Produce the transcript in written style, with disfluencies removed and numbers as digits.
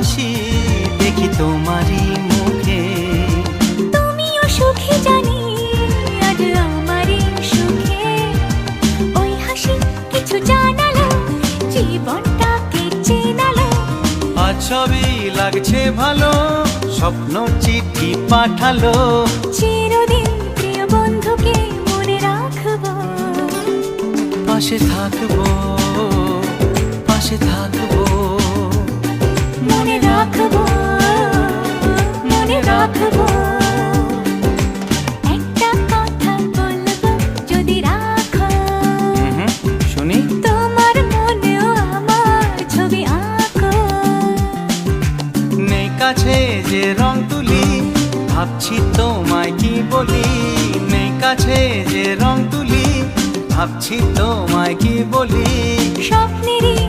হাসি দেখি তোমারই মুখে। তুমিও সুখী জানি আজ আমারই সুখে। ওই হাসি কিছু জানালো, জীবনটাকে চেনালো। আজ সবই লাগছে ভালো, স্বপ্ন চিঠি পাঠালো। চিরদিন প্রিয় বন্ধুকে মনে রাখবো, পাশে থাকবো, পাশে থাকবো, মনে রাখবো, মনে রাখবো। একটা কথা বলবো যদি রাখো, শুনি। তোমার মনেও আমার ছবি আঁকো। নেই কাছে যে রং তুলি, ভাবছি তোমায় কি বলি। নেই কাছে যে রং তুলি, ভাবছি তোমায় কি বলি। স্বপ্নেরই